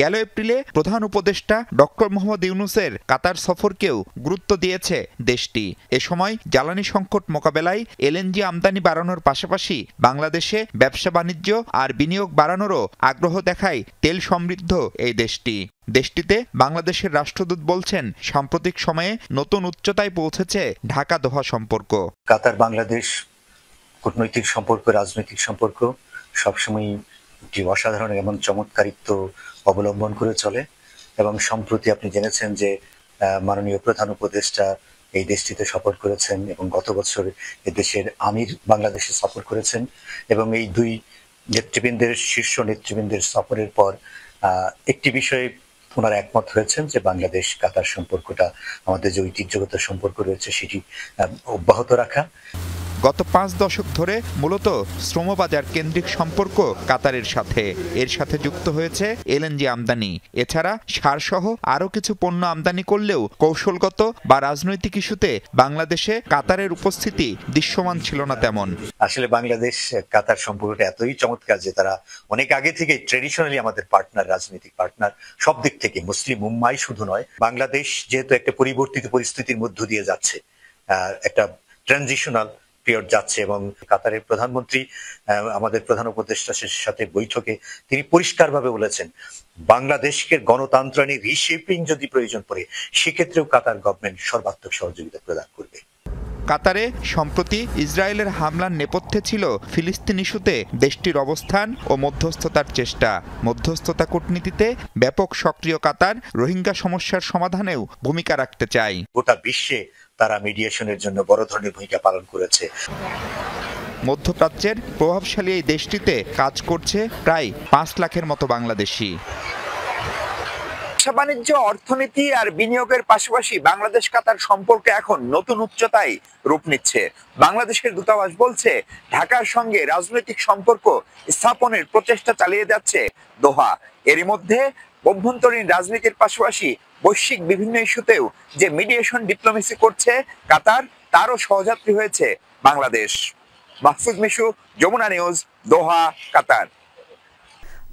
গেল এপ্রিলে প্রধান উপদেষ্টা ডক্টর মোহাম্মদ ইউনূসের কাতার সফরকেও গুরুত্ব দিয়েছে দেশটি। এ সময় জ্বালানি সংকট মোকাবেলায় এলএনজি আমদানি বাড়ানোর পাশাপাশি বাংলাদেশে ব্যবসা বাণিজ্য আর বিনিয়োগ বাড়ানোরও আগ্রহ দেখায় তেল সমৃদ্ধ এই দেশটি। দেশটিতে বাংলাদেশের রাষ্ট্রদূত বলছেন, সাম্প্রতিক সময়ে নতুন উচ্চতায় পৌঁছেছে ঢাকা দোহা সম্পর্ক। কাতার বাংলাদেশ কূটনৈতিক সম্পর্ক, রাজনৈতিক সম্পর্ক সবসময় একটি অসাধারণ এবং চমৎকারিত্ব অবলম্বন করে চলে। এবং সম্প্রতি আপনি জেনেছেন যে মাননীয় প্রধান উপদেষ্টা এই দেশটিতে সফর করেছেন এবং গত বছর এদেশের আমির বাংলাদেশে সফর করেছেন। এবং এই 2 নেতৃবৃন্দের, শীর্ষ নেতৃবৃন্দের সফরের পর একটি বিষয়ে ওনারা একমত হয়েছেন যে বাংলাদেশ কাতার সম্পর্কটা, আমাদের যে ঐতিহ্যগত সম্পর্ক রয়েছে সেটি অব্যাহত রাখা। গত 5 দশক ধরে মূলত শ্রমবাজার কেন্দ্রিক সম্পর্ক কাতারের সাথে। এর সাথে যুক্ত হয়েছে এলএনজি আমদানি। এছাড়া সারসহ আরও কিছু পণ্য আমদানি করলেও কৌশলগত বা রাজনৈতিক ইস্যুতে বাংলাদেশে কাতারের উপস্থিতি দৃশ্যমান ছিল না তেমন। আসলে বাংলাদেশ কাতার সম্পর্কটা এতই চমৎকার যে তারা অনেক আগে থেকে ট্রেডিশনালি আমাদের পার্টনার, রাজনৈতিক পার্টনার সব দিক থেকে। মুসলিম উম্মাই শুধু নয়, বাংলাদেশ যেহেতু একটা পরিবর্তিত পরিস্থিতির মধ্য দিয়ে যাচ্ছে, একটা ট্রানজিশনাল পিরিয়ড যাচ্ছে, এবং কাতারের প্রধানমন্ত্রী আমাদের প্রধান উপদেষ্টার সাথে বৈঠকে তিনি পরিষ্কারভাবে বলেছেন বাংলাদেশকে গণতন্ত্রায়নে রিশেপিং যদি প্রয়োজন পড়ে সেক্ষেত্রেও কাতার গভর্নমেন্ট সর্বাত্মক সহযোগিতা প্রদান করবে। কাতারে সম্প্রতি ইসরায়েলের হামলার নেপথ্যে ছিল ফিলিস্তিন ইস্যুতে দেশটির অবস্থান ও মধ্যস্থতার চেষ্টা। মধ্যস্থতা কূটনীতিতে ব্যাপক সক্রিয় কাতার রোহিঙ্গা সমস্যার সমাধানেও ভূমিকা রাখতে চায়। গোটা বিশ্বে তারা মিডিয়েশনের জন্য বড় ধরনের ভূমিকা পালন করেছে। মধ্যপ্রাচ্যের প্রভাবশালী এই দেশটিতে কাজ করছে প্রায় 5 লাখের মতো বাংলাদেশি। ব্যবসা বাণিজ্য, অর্থনীতি আর বিনিয়োগের পাশাপাশি বাংলাদেশ কাতার সম্পর্ক এখন নতুন উচ্চতায় রূপ নিচ্ছে। বাংলাদেশের দূতাবাস বলছে ঢাকার সঙ্গে রাজনৈতিক সম্পর্ক স্থাপনের প্রচেষ্টা চালিয়ে যাচ্ছে দোহা। এরই মধ্যে অভ্যন্তরীণ রাজনীতির পাশাপাশি বৈশ্বিক বিভিন্ন ইস্যুতেও যে মিডিয়েশন ডিপ্লোমেসি করছে কাতার, তারও সহযাত্রী হয়েছে বাংলাদেশ। মাহফুজ মিশু, যমুনা নিউজ, দোহা, কাতার।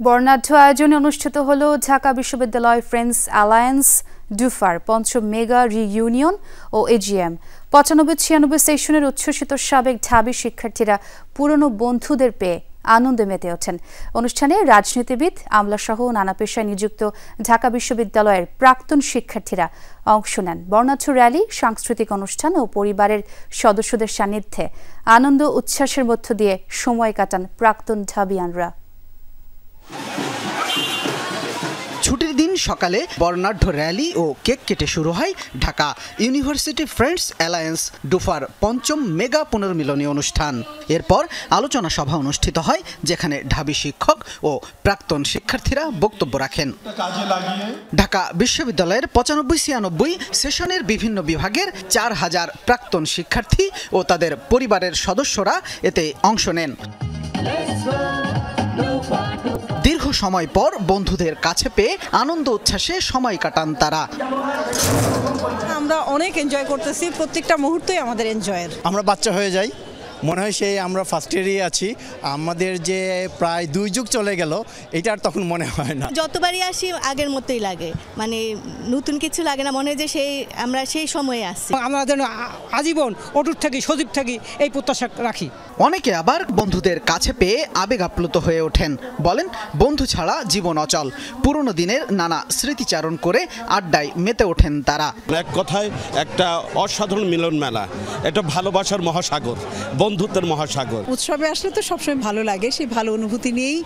বর্ণাঢ্য আয়োজনে অনুষ্ঠিত হল ঢাকা বিশ্ববিদ্যালয় ফ্রেন্ডস অ্যালায়েন্স ডুফার পঞ্চম মেগা রিইউনিয়ন ও এজিএম। 95-96 সেশনের উচ্ছ্বসিত সাবেক ঢাবি শিক্ষার্থীরা পুরনো বন্ধুদের পেয়ে আনন্দে মেতে ওঠেন। অনুষ্ঠানে রাজনীতিবিদ, আমলাসহ নানা পেশায় নিযুক্ত ঢাকা বিশ্ববিদ্যালয়ের প্রাক্তন শিক্ষার্থীরা অংশ নেন। বর্ণাঢ্য র্যালি, সাংস্কৃতিক অনুষ্ঠান ও পরিবারের সদস্যদের সান্নিধ্যে আনন্দ উচ্ছ্বাসের মধ্য দিয়ে সময় কাটান প্রাক্তন ঢাবিয়ানরা। ছুটির দিন সকালে বর্ণাঢ্য র্যালি ও কেক কেটে শুরু হয় ঢাকা ইউনিভার্সিটি ফ্রেন্ডস অ্যালায়েন্স ডুফার পঞ্চম মেগা পুনর্মিলনী অনুষ্ঠান। এরপর আলোচনা সভা অনুষ্ঠিত হয়, যেখানে ঢাবি শিক্ষক ও প্রাক্তন শিক্ষার্থীরা বক্তব্য রাখেন। ঢাকা বিশ্ববিদ্যালয়ের 95-96 সেশনের বিভিন্ন বিভাগের 4000 প্রাক্তন শিক্ষার্থী ও তাদের পরিবারের সদস্যরা এতে অংশ নেন। দীর্ঘ সময় পর বন্ধুদের কাছে পেয়ে আনন্দ উচ্ছ্বাসে সময় কাটান তারা। আমরা অনেক এনজয় করতেছি, প্রত্যেকটা মুহূর্তই আমাদের এনজয়ের। আমরা বাচ্চা হয়ে যাই, মনে হয় সেই আমরা ফার্স্ট ইয়ারই আছি। আমাদের যে প্রায় 2 যুগ চলে গেল, এটা আর তখন মনে হয় না। যতবারই আসি আগের মতোই লাগে, মানে নতুন কিছু লাগে না, মনে হয় যে আমরা সেই সময়ে আসছি। আমরা যেন আজীবন অটুট থাকি, সজীব থাকি, এই প্রত্যাশা রাখি। অনেকে আবার বন্ধুদের কাছে পেয়ে আবেগ আপ্লুত হয়ে ওঠেন। বলেন বন্ধু ছাড়া জীবন অচল। পুরনো দিনের নানা স্মৃতিচারণ করে আড্ডায় মেতে ওঠেন তারা। এক কথায় একটা অসাধারণ মিলন মেলা, একটা ভালোবাসার মহাসাগর, বন্ধুত্বের মহাসাগর। উৎসবে আসলে তো সবসময় ভালো লাগে, সেই ভালো অনুভূতি নিয়েই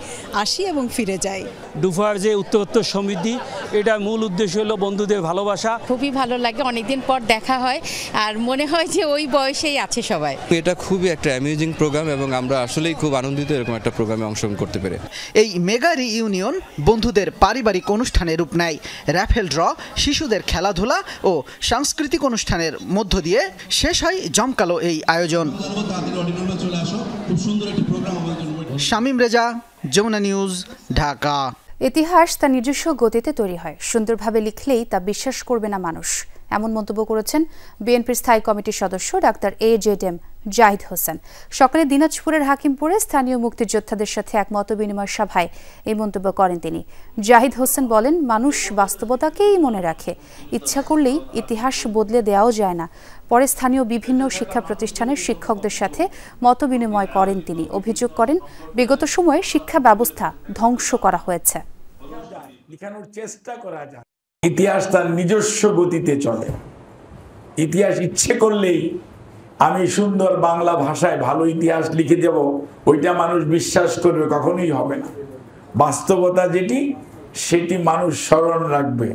আসি এবং ফিরে যাই। ডুফার যে উত্তরোত্তর সমৃদ্ধি, এটা মূল উদ্দেশ্য হলো বন্ধুদের ভালোবাসা। খুবই ভালো লাগে, অনেকদিন পর দেখা হয় আর মনে হয় যে ওই বয়সেই আছে সবাই। এটা খুবই একটা অ্যামিউজিং প্রোগ্রাম এবং আমরা আসলেই খুব আনন্দিত এরকম একটা প্রোগ্রামে অংশগ্রহণ করতে পেরে। এই মেগা রিইউনিয়ন বন্ধুদের পারিবারিক অনুষ্ঠানে রূপ নেয়। র্যাফেল ড্র, শিশুদের খেলাধুলা ও সাংস্কৃতিক অনুষ্ঠানের মধ্য দিয়ে শেষ হয় জমকালো এই আয়োজন। শামীম রেজা, যমুনা নিউজ, ঢাকা। ইতিহাস তার নিজস্ব গতিতে তৈরি হয়, সুন্দরভাবে লিখলেই তা বিশ্বাস করবে না মানুষ, এমন মন্তব্য করেছেন বিএনপির স্থায়ী কমিটির সদস্য ডাক্তার AJM জাহিদ হোসেন। সকালে দিনাজপুরের হাকিমপুরে স্থানীয় মুক্তিযোদ্ধাদের সাথে এক মতবিনিময় সভায় এই মন্তব্য করেন তিনি। জাহিদ হোসেন বলেন, মানুষ বাস্তবতাকেই মনে রাখে, ইচ্ছা করলেই ইতিহাস বদলে দেওয়াও যায় না। পরে স্থানীয় বিভিন্ন শিক্ষা প্রতিষ্ঠানের শিক্ষকদের সাথে মতবিনিময় করেন তিনি। অভিযোগ করেন, বিগত সময়ে শিক্ষা ব্যবস্থা ধ্বংস করা হয়েছে। চেষ্টা করা যায়, ইতিহাস তার নিজস্ব গতিতে চলে। ইতিহাস ইচ্ছে করলেই আমি সুন্দর বাংলা ভাষায় ভালো ইতিহাস লিখে দেব, ওইটা মানুষ বিশ্বাস করবে, কখনোই হবে না। বাস্তবতা যেটি, সেটি মানুষ স্মরণ রাখবে।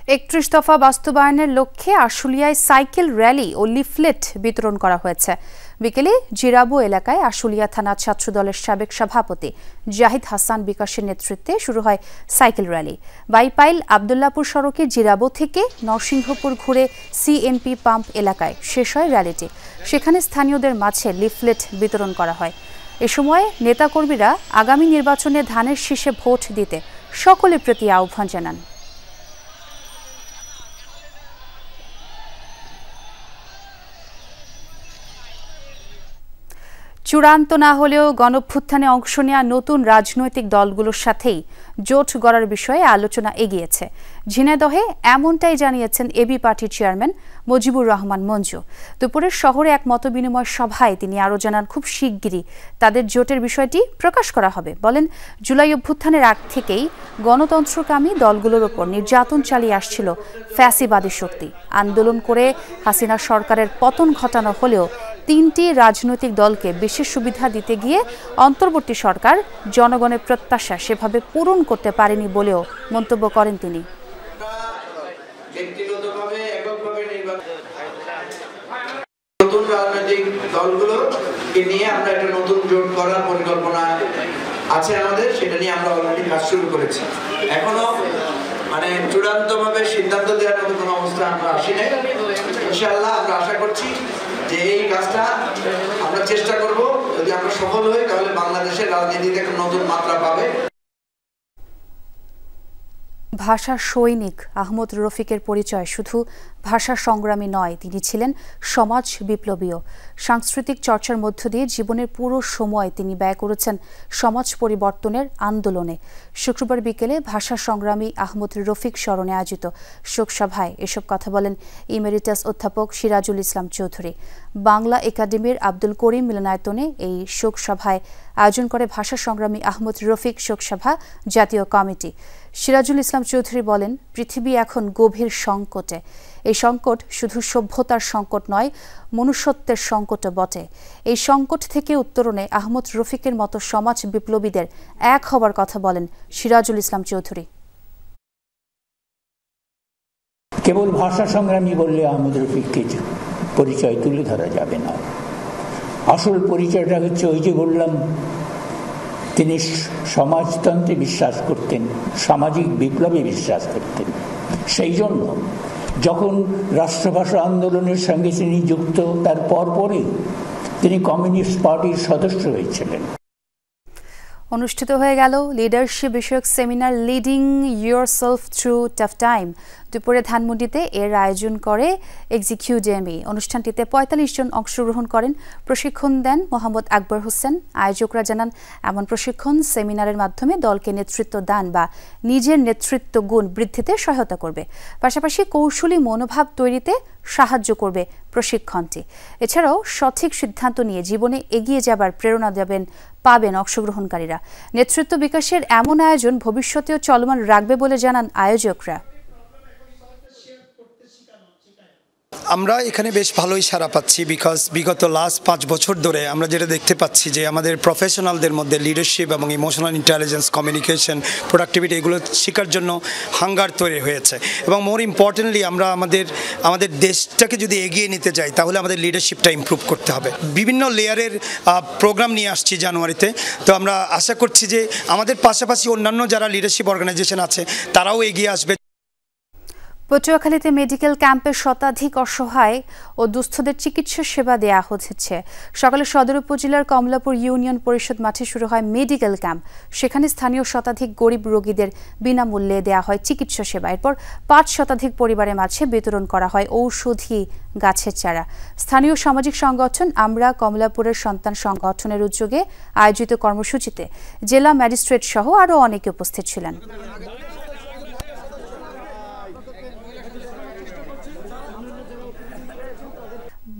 31 দফা বাস্তবায়নের লক্ষ্যে আশুলিয়ায় সাইকেল র্যালি ও লিফলেট বিতরণ করা হয়েছে। বিকেলে জিরাবো এলাকায় আশুলিয়া থানা ছাত্রদলের সাবেক সভাপতি জাহিদ হাসান বিকাশের নেতৃত্বে শুরু হয় সাইকেল র্যালি। বাইপাইল আবদুল্লাপুর সড়কে জিরাবো থেকে নরসিংহপুর ঘুরে সিএনপি পাম্প এলাকায় শেষ হয় র্যালিটি। সেখানে স্থানীয়দের মাঝে লিফলেট বিতরণ করা হয়। এ সময় নেতাকর্মীরা আগামী নির্বাচনে ধানের শীষে ভোট দিতে সকলের প্রতি আহ্বান জানান। চূড়ান্ত না হলেও গণঅভ্যুত্থানে অংশ নেওয়া নতুন রাজনৈতিক দলগুলোর সাথেই জোট গড়ার বিষয়ে আলোচনা এগিয়েছে। ঝিনাইদহে এমনটাই জানিয়েছেন এবি পার্টির চেয়ারম্যান মুজিবুর রহমান মঞ্জু। দুপুরে শহরে এক মতবিনিময় সভায় তিনি আরও জানান, খুব শিগগিরই তাদের জোটের বিষয়টি প্রকাশ করা হবে। বলেন, জুলাই অভ্যুত্থানের আগ থেকেই গণতন্ত্রকামী দলগুলোর ওপর নির্যাতন চালিয়ে আসছিল ফ্যাসিবাদী শক্তি। আন্দোলন করে হাসিনা সরকারের পতন ঘটানো হলেও 3টি রাজনৈতিক দলকে বিশেষ সুবিধা দিতে গিয়ে অন্তর্বর্তী সরকার জনগণের প্রত্যাশা সেভাবে পূরণ করতে পারেনি বলেও মন্তব্য করেন তিনি। নতুন রাজনৈতিক দলগুলোকে নিয়ে আমরা একটা নতুন জোট করার পরিকল্পনা আছে আমাদের, সেটা নিয়ে আমরা অলরেডি কাজ শুরু করেছি। এখনো চূড়ান্তভাবে সিদ্ধান্ত দেওয়ার মতো কোনো অবস্থা আমরা আসি নাই। ইনশাআল্লাহ আমরা আশা করছি যে এই কাজটা আমরা চেষ্টা করব, যদি আমরা সফল হই তাহলে বাংলাদেশের রাজনীতিতে একটা নতুন মাত্রা পাবে। ভাষা সৈনিক আহমদ রফিকের পরিচয় শুধু ভাষা সংগ্রামী নয়, তিনি ছিলেন সমাজ বিপ্লবীও। সাংস্কৃতিক চর্চার মধ্য দিয়ে জীবনের পুরো সময় তিনি ব্যয় করেছেন সমাজ পরিবর্তনের আন্দোলনে। শুক্রবার বিকেলে ভাষা সংগ্রামী আহমদ রফিক স্মরণে আয়োজিত শোকসভায় এসব কথা বলেন ইমেরিটাস অধ্যাপক সিরাজুল ইসলাম চৌধুরী। বাংলা একাডেমির আব্দুল করিম মিলনায়তনে এই শোকসভায় আয়োজন করে ভাষা সংগ্রামী আহমদ রফিক শোকসভা জাতীয় কমিটি। সিরাজুল ইসলাম চৌধুরী বলেন, পৃথিবী এখন গভীর সংকটে। এই সংকট শুধু সভ্যতার সংকট নয়, মনুষ্যত্বের সংকটও বটে। এই সংকট থেকে উত্তরণে আহমদ রফিকের মতো সমাজ বিপ্লবীদের এক হবার কথা বলেন সিরাজুল ইসলাম চৌধুরী। কেবল ভাষা সংগ্রামী বললে আহমদ রফিককে পরিচয় তুলে ধরা যাবে না। আসল পরিচয়টা হচ্ছে ওই যে বললাম, তিনি সমাজতন্ত্রে বিশ্বাস করতেন, সামাজিক বিপ্লবে বিশ্বাস করতেন। সেই জন্য যখন রাষ্ট্রভাষা আন্দোলনের সঙ্গে তিনি যুক্ত, তার পরপরই তিনি কমিউনিস্ট পার্টির সদস্য হয়েছিলেন। অনুষ্ঠিত হয়ে গেল লিডারশিপ বিষয়ক seminar leading yourself through tough time. দুপুরে ধানমন্ডিতে এর আয়োজন করে এক্সিকিউটিভ। অনুষ্ঠানটিতে 45 জন অংশগ্রহণ করেন। প্রশিক্ষণ দেন মোহাম্মদ আকবর হোসেন। আয়োজকরা জানান, এমন প্রশিক্ষণ সেমিনারের মাধ্যমে দলকে নেতৃত্ব দান বা নিজের নেতৃত্ব গুণ বৃদ্ধিতে সহায়তা করবে, পাশাপাশি কৌশলী মনোভাব তৈরিতে সাহায্য করবে প্রশিক্ষণটি। এছাড়াও সঠিক সিদ্ধান্ত নিয়ে জীবনে এগিয়ে যাবার প্রেরণা পাবেন অংশগ্রহণকারীরা। নেতৃত্ব বিকাশের এমন আয়োজন ভবিষ্যতেও চলমান রাখবে বলে জানান আয়োজকরা। আমরা এখানে বেশ ভালোই সাড়া পাচ্ছি, বিকজ বিগত লাস্ট 5 বছর ধরে আমরা যেটা দেখতে পাচ্ছি যে আমাদের প্রফেশনালদের মধ্যে লিডারশিপ এবং ইমোশনাল ইন্টেলিজেন্স, কমিউনিকেশন, প্রোডাক্টিভিটি এগুলো শেখার জন্য হাঙ্গার তৈরি হয়েছে। এবং মোর ইম্পর্টেন্টলি আমরা আমাদের দেশটাকে যদি এগিয়ে নিতে যাই তাহলে আমাদের লিডারশিপটা ইমপ্রুভ করতে হবে। বিভিন্ন লেয়ারের প্রোগ্রাম নিয়ে আসছি জানুয়ারিতে। তো আমরা আশা করছি যে আমাদের পাশাপাশি অন্যান্য যারা লিডারশিপ অর্গানাইজেশন আছে তারাও এগিয়ে আসবে। পটুয়াখালীতে মেডিকেল ক্যাম্পে শতাধিক অসহায় ও দুস্থদের চিকিৎসা সেবা দেয়া হচ্ছে। সকালে সদর উপজেলার কমলাপুর ইউনিয়ন পরিষদ মাঠে শুরু হয় মেডিকেল ক্যাম্প। সেখানে স্থানীয় শতাধিক গরিব রোগীদের বিনামূল্যে দেয়া হয় চিকিৎসা সেবা। এরপর 5 শতাধিক পরিবারের মাঝে বিতরণ করা হয় ঔষধি গাছের চারা। স্থানীয় সামাজিক সংগঠন আমরা কমলাপুরের সন্তান সংগঠনের উদ্যোগে আয়োজিত কর্মসূচিতে জেলা ম্যাজিস্ট্রেট সহ আরও অনেকে উপস্থিত ছিলেন।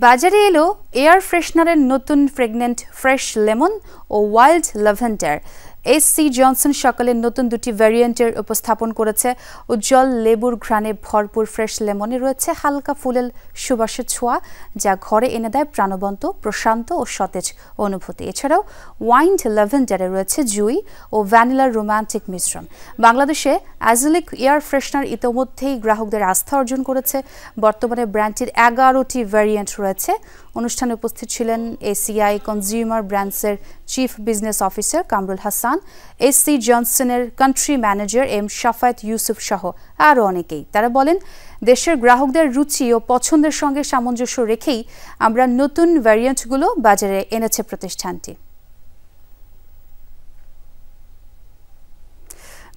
বাজারে এলো এয়ার ফ্রেশনারের নতুন ফ্রেগনেন্ট ফ্রেশ লেমন ও ওয়াইল্ড ল্যাভেন্ডার। এসসি জনসন সকালে নতুন দুটি ভ্যারিয়েন্টের উপস্থাপন করেছে। উজ্জ্বল লেবুর ঘ্রাণে ভরপুর ফ্রেশ লেমনে রয়েছে হালকা ফুলের সুবাসের ছোঁয়া, যা ঘরে এনে দেয় প্রাণবন্ত, প্রশান্ত ও সতেজ অনুভূতি। এছাড়াও ওয়াইন্ড ল্যাভেন্ডারে রয়েছে জুই ও ভ্যানিলার রোমান্টিক মিশ্রণ। বাংলাদেশে অ্যাজলিক এয়ার ফ্রেশনার ইতোমধ্যেই গ্রাহকদের আস্থা অর্জন করেছে। বর্তমানে ব্র্যান্ডটির 11টি ভ্যারিয়েন্ট রয়েছে। অনুষ্ঠানে উপস্থিত ছিলেন এসিআই কনজিউমার ব্র্যান্ডসের chief business officer Kamrul Hasan, SC জনসনের country manager M Shafayet Yusuf সহ আরও অনেকেই। তারা বলেন, দেশের গ্রাহকদের রুচি ও পছন্দের সঙ্গে সামঞ্জস্য রেখেই আমরা নতুন ভ্যারিয়েন্টগুলো বাজারে এনেছে প্রতিষ্ঠানটি।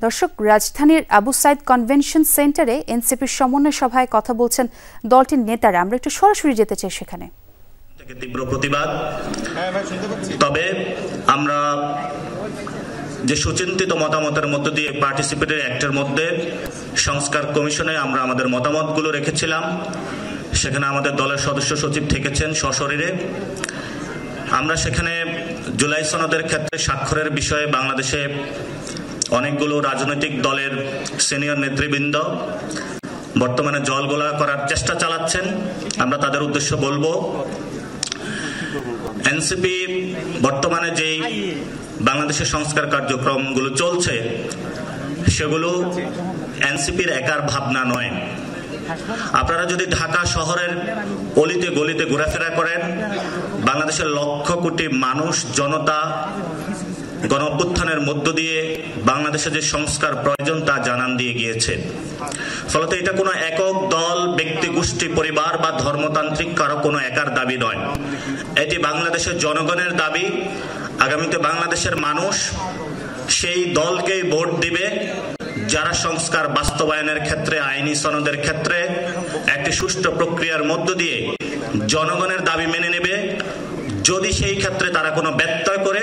দর্শক, রাজধানীর আবু সাইদ কনভেনশন সেন্টারে এনসিপির সমন্বয় সভায় কথা বলছেন দলটির নেতারা। আমরা একটু সরাসরি যেতে চাই সেখানে। তীব্র প্রতিবাদ। তবে আমরা যে সুচিন্তিত মতামতের মধ্য দিয়ে পার্টিসিপেটরি অ্যাক্টের মধ্যে সংস্কার কমিশনে আমরা আমাদের মতামতগুলো রেখেছিলাম, সেখানে আমাদের দলের সদস্য সচিব থেকেছেন সশরীরে। আমরা সেখানে জুলাই সনদের ক্ষেত্রে স্বাক্ষরের বিষয়ে বাংলাদেশে অনেকগুলো রাজনৈতিক দলের সিনিয়র নেতৃবৃন্দ বর্তমানে জলগোলা করার চেষ্টা চালাচ্ছেন। আমরা তাদের উদ্দেশ্য বলবো, এনসিপি বর্তমানে যেই বাংলাদেশের সংস্কার কার্যক্রমগুলো চলছে সেগুলো এনসিপির একার ভাবনা নয়। আপনারা যদি ঢাকা শহরের অলিতে গলিতে ঘোরাফেরা করেন, বাংলাদেশের লক্ষ কোটি মানুষ, জনতা গণ অভ্যুত্থানের মধ্য দিয়ে বাংলাদেশে যে সংস্কার প্রয়োজন তা জানান দিয়ে গিয়েছে। ফলত এটা কোনো একক দল, ব্যক্তি গোষ্ঠী, পরিবার বা ধর্মতান্ত্রিক কারো কোনো একার দাবি নয়। এটি বাংলাদেশের জনগণের দাবি। আগামীতে বাংলাদেশের মানুষ সেই দলকেই ভোট দিবে যারা সংস্কার বাস্তবায়নের ক্ষেত্রে, আইনি সনদের ক্ষেত্রে একটি সুষ্ঠু প্রক্রিয়ার মধ্য দিয়ে জনগণের দাবি মেনে নেবে। যদি সেই ক্ষেত্রে তারা কোনো ব্যত্যয় করে,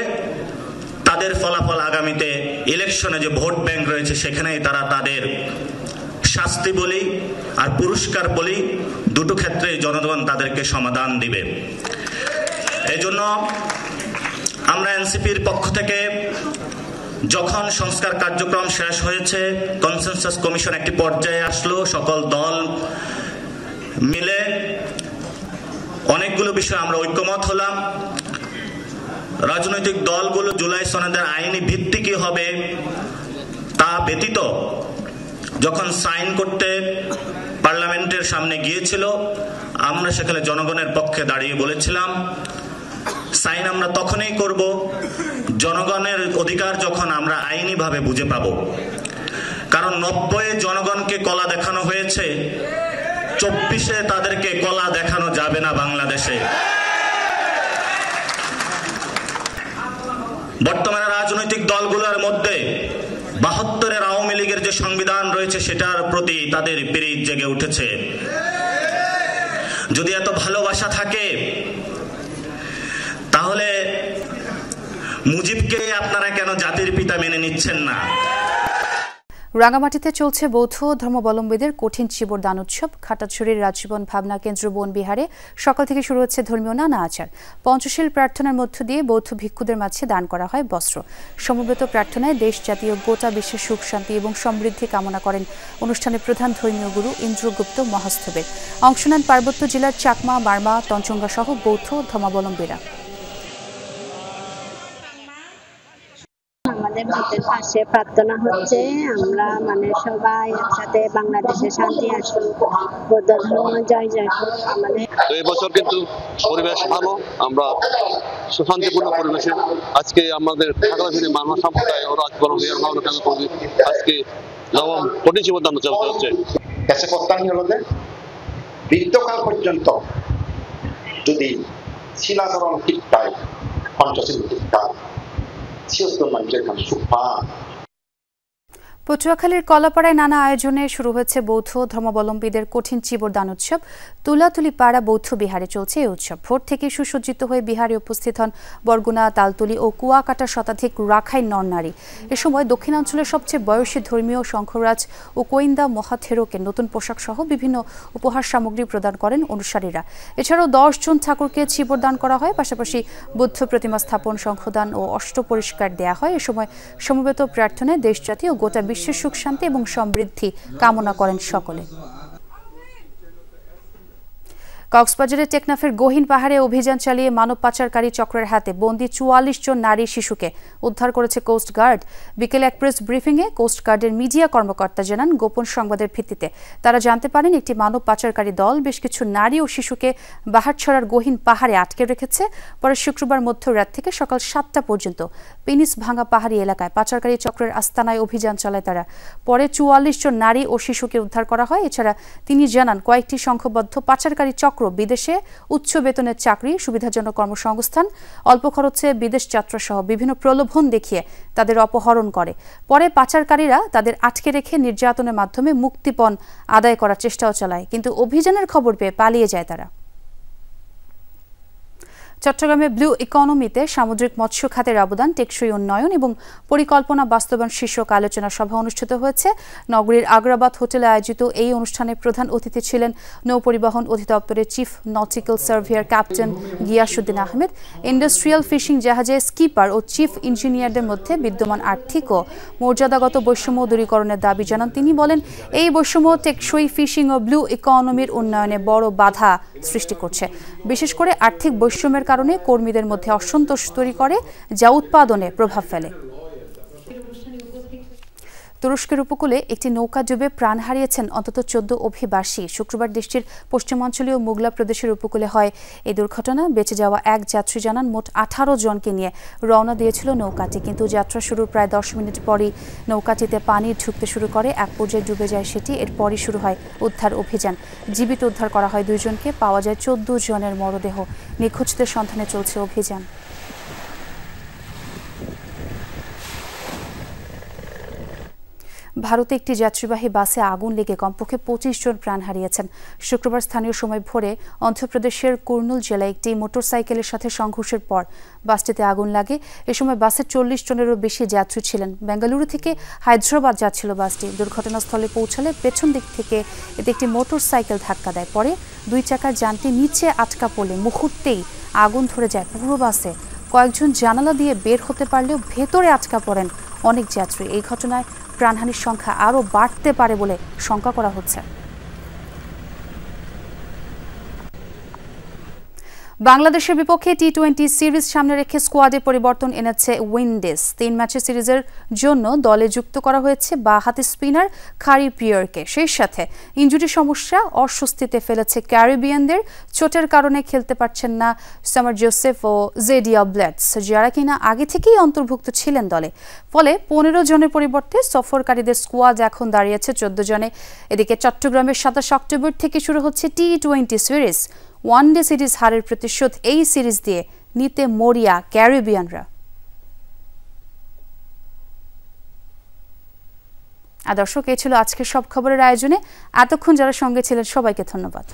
তাদের ফলাফল আগামীতে ইলেকশনে যে ভোট ব্যাংক রয়েছে সেখানেই তারা তাদের শাস্তি বলি আর পুরস্কার বলি দুটো ক্ষেত্রে জনগণ তাদেরকে সমাধান দিবে। এই জন্য আমরা এনসিপির পক্ষ থেকে যখন সংস্কার কার্যক্রম শেষ হয়েছে, কনসেনসাস কমিশন একটি পর্যায়ে আসলো, সকল দল মিলে অনেকগুলো বিষয় আমরা ঐক্যমত হলাম। রাজনৈতিক দলগুলো জুলাই সনদের আইনি ভিত্তি কি হবে তা ব্যতীত যখন সাইন করতে পার্লামেন্টের সামনে গিয়েছিল, আমরা সেখানে জনগণের পক্ষে দাঁড়িয়ে বলেছিলাম, সাইন আমরা তখনই করব জনগণের অধিকার যখন আমরা আইনিভাবে বুঝে পাব। কারণ 90-এ জনগণকে কলা দেখানো হয়েছে, 24-এ তাদেরকে কলা দেখানো যাবে না বাংলাদেশে। বর্তমানে রাজনৈতিক দলগুলোর মধ্যে 72-এর আওয়ামী লীগের যে সংবিধান রয়েছে সেটার প্রতি তাদের পিরিত জেগে উঠেছে। যদি এত ভালোবাসা থাকে তাহলে মুজিবকে আপনারা কেন জাতির পিতা মেনে নিচ্ছেন না? রাঙামাটিতে চলছে বৌদ্ধ ধর্মাবলম্বীদের কঠিন চিবর দান উৎসব। খাটাছড়ির রাজজীবন ভাবনা কেন্দ্র বন বিহারে সকাল থেকে শুরু হচ্ছে ধর্মীয় নানা আচার। পঞ্চশীল প্রার্থনার মধ্য দিয়ে বৌদ্ধ ভিক্ষুদের মাঝে দান করা হয় বস্ত্র। সমবেত প্রার্থনায় দেশ, জাতীয় গোটা বিশ্বের সুখ, শান্তি এবং সমৃদ্ধি কামনা করেন অনুষ্ঠানে প্রধান ধর্মীয় গুরু ইন্দ্রগুপ্ত মহাস্তবের। অংশ নেন পার্বত্য জেলার চাকমা, মারমা, তঞ্চঙ্গা সহ বৌদ্ধ ধর্মাবলম্বীরা। আমাদের ভূতের পাশে প্রার্থনা হচ্ছে, আমরা সবাই একসাথে বাংলাদেশে শান্তি আসুক, বৌদ্ধ ধর্ম জয় জয় হোক। এই বছর কিন্তু পরিবেশ ভালো, আমরা সুশান্তিপূর্ণ পরিবেশে আজকে আমাদের খাগড়াছড়ি মারমা সম্প্রদায় ও রাজবলম্বীর ভাবনা কেন্দ্র করি আজকে নবম কঠিন জীবন দান উদযাপিত হচ্ছে। দেশে প্রস্থান হল যে বৃদ্ধকাল পর্যন্ত যদি শিলাচরণ ঠিক পায়, পঞ্চশীল ঠিক পায়, পটুয়াখালীর কলাপাড়ায় নানা আয়োজনে শুরু হয়েছে বৌদ্ধ ধর্মাবলম্বীদের কঠিন চিবরদান উৎসব। তুলাতুলিপাড়া বৌদ্ধ বিহারে চলছে এই উৎসব। ভোর থেকে সুসজ্জিত হয়ে বিহারে উপস্থিত হন বরগুনা, তালতলি ও কুয়াকাটার শতাধিক রাখাইন নরনারী। এ সময় দক্ষিণাঞ্চলের সবচেয়ে বয়সী ধর্মীয় শঙ্খরাজ ও কোয়েন্দা মহাথেরোকে নতুন পোশাক সহ বিভিন্ন উপহার সামগ্রী প্রদান করেন অনুসারীরা। এছাড়াও 10 জন ঠাকুরকে চিবরদান করা হয়, পাশাপাশি বুদ্ধ প্রতিমা স্থাপন, শঙ্খদান ও অষ্ট পরিষ্কার দেয়া হয়। এ সময় সমবেত প্রার্থনায় দেশজাতি ও গোটা বিশ্বের সুখ শান্তি এবং সমৃদ্ধি কামনা করেন সকলে। কক্সবাজারের টেকনাফের গহীন পাহাড়ে অভিযান চালিয়ে মানব পাচারকারী চক্রের হাতে বন্দী 44 জন নারী শিশুকে উদ্ধার করেছে কোস্ট গার্ড। বিকেলে এক প্রেস ব্রিফিংয়ে কোস্ট গার্ডের মিডিয়া কর্মকর্তা জানান, গোপন সংবাদের ভিত্তিতে তারা জানতে পারেন একটি মানব পাচারকারী দল বেশ কিছু নারী ও শিশুকে বাহারছড়ার গহীন পাহাড়ে আটকে রেখেছে। পরে শুক্রবার মধ্যরাত থেকে সকাল 7টা পর্যন্ত পিনিস ভাঙা পাহাড়ি এলাকায় পাচারকারী চক্রের আস্তানায় অভিযান চালায় তারা। পরে 44 জন নারী ও শিশুকে উদ্ধার করা হয়। এছাড়া তিনি জানান, কয়েকটি সংঘবদ্ধ পাচারকারী চক্র বিদেশে উচ্চ বেতনের চাকরি, সুবিধাজনক কর্মসংস্থান, অল্প খরচে বিদেশ যাত্রা সহ বিভিন্ন প্রলোভন দেখিয়ে তাদের অপহরণ করে। পরে পাচারকারীরা তাদের আটকে রেখে নির্যাতনের মাধ্যমে মুক্তিপণ আদায় করার চেষ্টাও চালায়, কিন্তু অভিযানের খবর পেয়ে পালিয়ে যায় তারা। চট্টগ্রামে ব্লু ইকোনমিতে সামুদ্রিক মৎস্য খাতের অবদান, টেকসই উন্নয়ন এবং পরিকল্পনা বাস্তবায়ন শীর্ষক আলোচনা সভা অনুষ্ঠিত হয়েছে। নগরীর আগ্রাবাদ হোটেলে আয়োজিত এই অনুষ্ঠানে প্রধান অতিথি ছিলেন নৌপরিবহন অধিদপ্তরের chief nautical surveyor captain Giasuddin Ahmed. Industrial fishing জাহাজে স্কিপার ও চিফ ইঞ্জিনিয়ারদের মধ্যে বিদ্যমান আর্থিক ও মর্যাদাগত বৈষম্য দূরীকরণের দাবি জানান তিনি। বলেন, এই বৈষম্য টেকসই ফিশিং ও ব্লু ইকোনমির উন্নয়নে বড় বাধা সৃষ্টি করছে। বিশেষ করে আর্থিক বৈষম্যের কারণে কর্মীদের মধ্যে অসন্তোষ তৈরি করে, যা উৎপাদনে প্রভাব ফেলে। তুরস্কের উপকূলে একটি নৌকা ডুবে প্রাণ হারিয়েছেন অন্তত 14 অভিবাসী। শুক্রবার দেশটির পশ্চিমাঞ্চলীয় মুগলা প্রদেশের উপকূলে হয় এই দুর্ঘটনা। বেঁচে যাওয়া এক যাত্রী জানান, মোট 18 জনকে নিয়ে রওনা দিয়েছিল নৌকাটি, কিন্তু যাত্রা শুরুর প্রায় 10 মিনিট পরই নৌকাটিতে পানি ঢুকতে শুরু করে। এক পর্যায়ে ডুবে যায় সেটি। এরপরই শুরু হয় উদ্ধার অভিযান। জীবিত উদ্ধার করা হয় 2 জনকে, পাওয়া যায় 14 জনের মরদেহ। নিখোঁজদের সন্ধানে চলছে অভিযান। ভারতে একটি যাত্রীবাহী বাসে আগুন লেগে কমপক্ষে 25 জন প্রাণ হারিয়েছেন। শুক্রবার স্থানীয় সময় ভোরে অন্ধ্রপ্রদেশের কুর্নুল জেলায় একটি মোটরসাইকেলের সাথে সংঘর্ষের পর বাসটিতে আগুন লাগে। এ সময় বাসে 40 জনেরও বেশি যাত্রী ছিলেন। বেঙ্গালুরু থেকে হায়দ্রাবাদ যাচ্ছিল বাসটি। দুর্ঘটনাস্থলে পৌঁছালে পেছন দিক থেকে এতে একটি মোটরসাইকেল ধাক্কা দেয়। পরে 2 চাকার যানটি নিচে আটকা পড়লে মুহূর্তেই আগুন ধরে যায় পুরো বাসে। কয়েকজন জানালা দিয়ে বের হতে পারলেও ভেতরে আটকা পড়েন অনেক যাত্রী। এই ঘটনায় প্রাণহানির সংখ্যা আরও বাড়তে পারে বলে শঙ্কা করা হচ্ছে। বাংলাদেশের বিপক্ষে টি-20 সিরিজ সামনে রেখে স্কোয়াডে পরিবর্তন এনেছে উইন্ডিজ। 3 ম্যাচের সিরিজের জন্য দলে যুক্ত করা হয়েছে বাঁহাতি স্পিনার খারি পিয়ারকে। সেই সাথে ইনজুরি সমস্যা অস্বস্তিতে ফেলেছে ক্যারিবিয়ানদের। চোটের কারণে খেলতে পারছেন না সামার জোসেফ ও জেডিয়া ব্লেটস, যারা কিনা আগে থেকেই অন্তর্ভুক্ত ছিলেন দলে। ফলে 15 জনের পরিবর্তে সফরকারীদের স্কোয়াড এখন দাঁড়িয়েছে 14 জনে। এদিকে চট্টগ্রামের 27 অক্টোবর থেকে শুরু হচ্ছে টি-20 সিরিজ। ওয়ানডে সিরিজ হারের প্রতিশোধ এই সিরিজ দিয়ে নিতে মরিয়া ক্যারিবিয়ানরা। দর্শক, এই ছিল আজকের সব খবরের আয়োজনে। এতক্ষণ যারা সঙ্গে ছিলেন সবাইকে ধন্যবাদ।